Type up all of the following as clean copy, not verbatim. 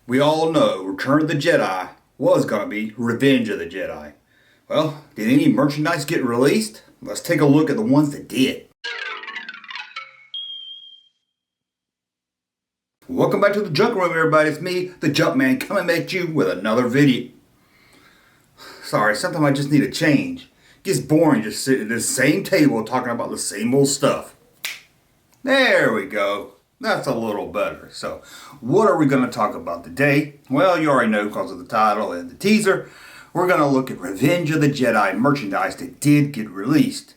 We all know Return of the Jedi was going to be Revenge of the Jedi. Well, did any merchandise get released? Let's take a look at the ones that did. Welcome back to the Junk Room, everybody. It's me, the Junkman, coming at you with another video. Sorry, sometimes I just need a change. It gets boring just sitting at the same table talking about the same old stuff. There we go. That's a little better. So, what are we going to talk about today? Well, you already know because of the title and the teaser. We're going to look at Revenge of the Jedi merchandise that did get released.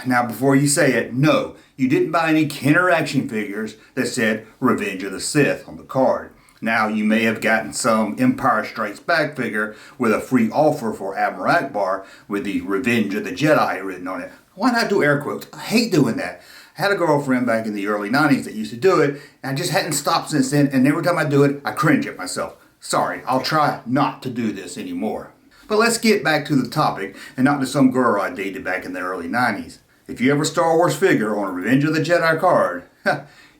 Now, before you say it, no, you didn't buy any Kenner action figures that said Revenge of the Sith on the card. Now, you may have gotten some Empire Strikes Back figure with a free offer for Admiral Akbar with the Revenge of the Jedi written on it. Why not do air quotes? I hate doing that. I had a girlfriend back in the early 90s that used to do it, and I just hadn't stopped since then, and every time I do it, I cringe at myself. Sorry, I'll try not to do this anymore. But let's get back to the topic, and not to some girl I dated back in the early 90s. If you have a Star Wars figure on a Revenge of the Jedi card,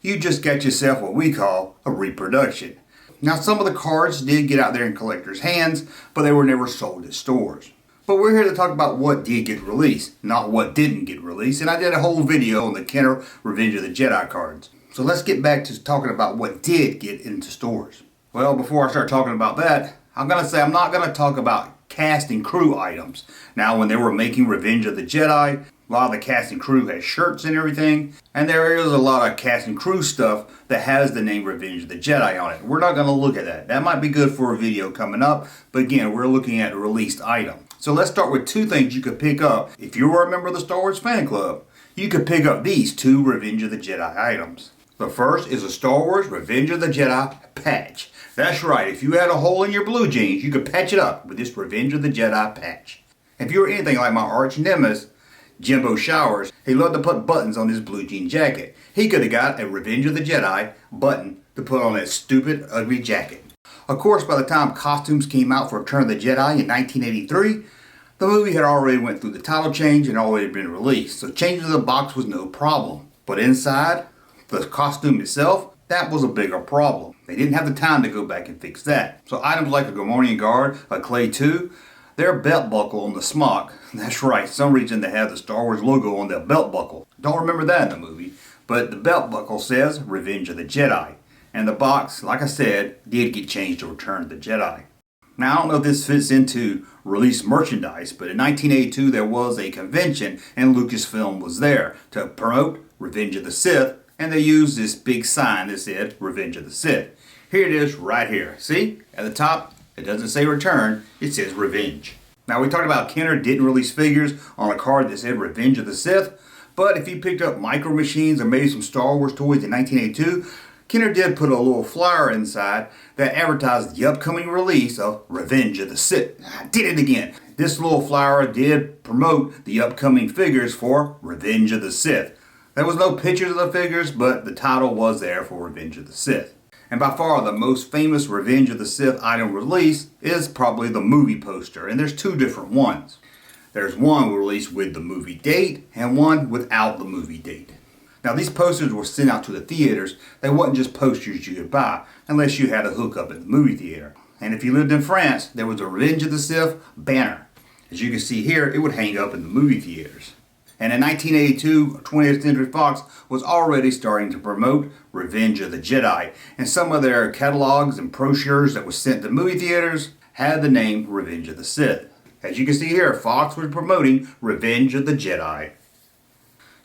you just got yourself what we call a reproduction. Now, some of the cards did get out there in collectors' hands, but they were never sold at stores. But we're here to talk about what did get released, not what didn't get released. And I did a whole video on the Kenner Revenge of the Jedi cards. So let's get back to talking about what did get into stores. Well, before I start talking about that, I'm going to say I'm not going to talk about cast and crew items. Now, when they were making Revenge of the Jedi, a lot of the cast and crew had shirts and everything. And there is a lot of cast and crew stuff that has the name Revenge of the Jedi on it. We're not going to look at that. That might be good for a video coming up. But again, we're looking at a released item. So let's start with two things you could pick up. If you were a member of the Star Wars fan club, you could pick up these two Revenge of the Jedi items. The first is a Star Wars Revenge of the Jedi patch. That's right, if you had a hole in your blue jeans, you could patch it up with this Revenge of the Jedi patch. If you were anything like my arch nemesis, Jimbo Showers, he loved to put buttons on his blue jean jacket. He could have got a Revenge of the Jedi button to put on that stupid, ugly jacket. Of course, by the time costumes came out for Return of the Jedi in 1983, the movie had already went through the title change and already been released, so changing the box was no problem. But inside, the costume itself, that was a bigger problem. They didn't have the time to go back and fix that. So items like a Gamorrean guard, a Clay 2, their belt buckle on the smock, that's right, some reason they have the Star Wars logo on their belt buckle. Don't remember that in the movie, but the belt buckle says Revenge of the Jedi. And the box, like I said, did get changed to Return of the Jedi. Now, I don't know if this fits into released merchandise, but in 1982 there was a convention and Lucasfilm was there to promote Revenge of the Sith, and they used this big sign that said Revenge of the Sith. Here it is right here. See? At the top, it doesn't say Return, it says Revenge. Now, we talked about Kenner didn't release figures on a card that said Revenge of the Sith, but if you picked up Micro Machines or maybe some Star Wars toys in 1982, Kenner did put a little flyer inside that advertised the upcoming release of Revenge of the Sith. I did it again. This little flyer did promote the upcoming figures for Revenge of the Sith. There was no pictures of the figures, but the title was there for Revenge of the Sith. And by far the most famous Revenge of the Sith item released is probably the movie poster, and there's two different ones. There's one released with the movie date and one without the movie date. Now, these posters were sent out to the theaters. They wasn't just posters you could buy unless you had a hookup at the movie theater. And if you lived in France, there was a Revenge of the Sith banner. As you can see here, it would hang up in the movie theaters. And in 1982, 20th Century Fox was already starting to promote Revenge of the Jedi. And some of their catalogs and brochures that were sent to movie theaters had the name Revenge of the Sith. As you can see here, Fox was promoting Revenge of the Jedi.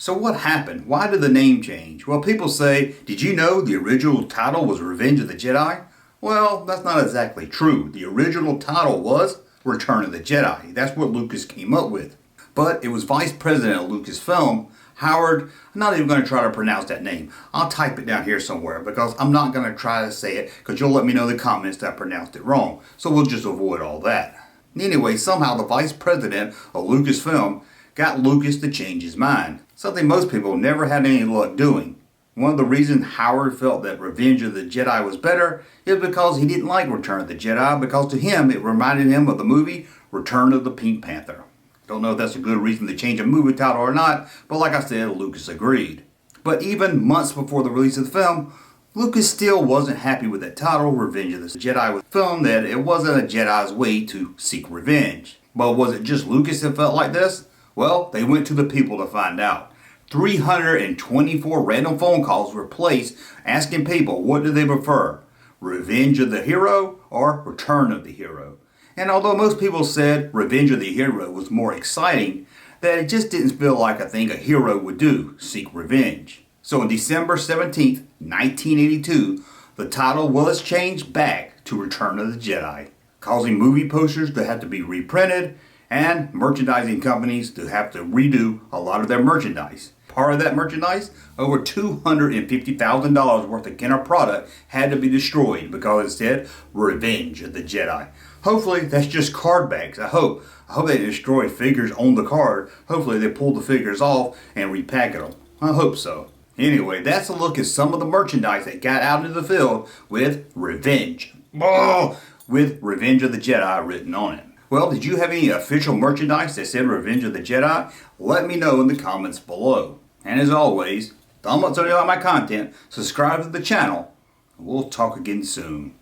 So what happened? Why did the name change? Well, people say, did you know the original title was Revenge of the Jedi? Well, that's not exactly true. The original title was Return of the Jedi. That's what Lucas came up with. But it was Vice President of Lucasfilm, Howard. I'm not even going to try to pronounce that name. I'll type it down here somewhere because I'm not going to try to say it because you'll let me know in the comments that I pronounced it wrong. So we'll just avoid all that. Anyway, somehow the Vice President of Lucasfilm got Lucas to change his mind. Something most people never had any luck doing. One of the reasons Howard felt that Revenge of the Jedi was better is because he didn't like Return of the Jedi, because to him it reminded him of the movie Return of the Pink Panther. Don't know if that's a good reason to change a movie title or not, but like I said, Lucas agreed. But even months before the release of the film, Lucas still wasn't happy with the title. Revenge of the Jedi was filmed that it wasn't a Jedi's way to seek revenge. But was it just Lucas that felt like this? Well, they went to the people to find out. 324 random phone calls were placed asking people what do they prefer, Revenge of the Hero or Return of the Hero. And although most people said Revenge of the Hero was more exciting, that it just didn't feel like a thing a hero would do, seek revenge. So on December 17th, 1982, the title was changed back to Return of the Jedi, causing movie posters to have to be reprinted and merchandising companies to have to redo a lot of their merchandise. Part of that merchandise, over $250,000 worth of Kenner product had to be destroyed because it said Revenge of the Jedi. Hopefully that's just card backs. I hope they destroy figures on the card. Hopefully they pull the figures off and repack them. I hope so. Anyway, that's a look at some of the merchandise that got out into the field with Revenge. With Revenge of the Jedi written on it. Well, did you have any official merchandise that said Revenge of the Jedi? Let me know in the comments below. And as always, thumb up if you like my content, subscribe to the channel, and we'll talk again soon.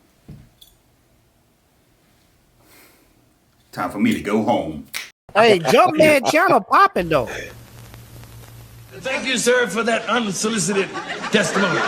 Time for me to go home. Hey, Junkman channel popping though. Thank you, sir, for that unsolicited testimony.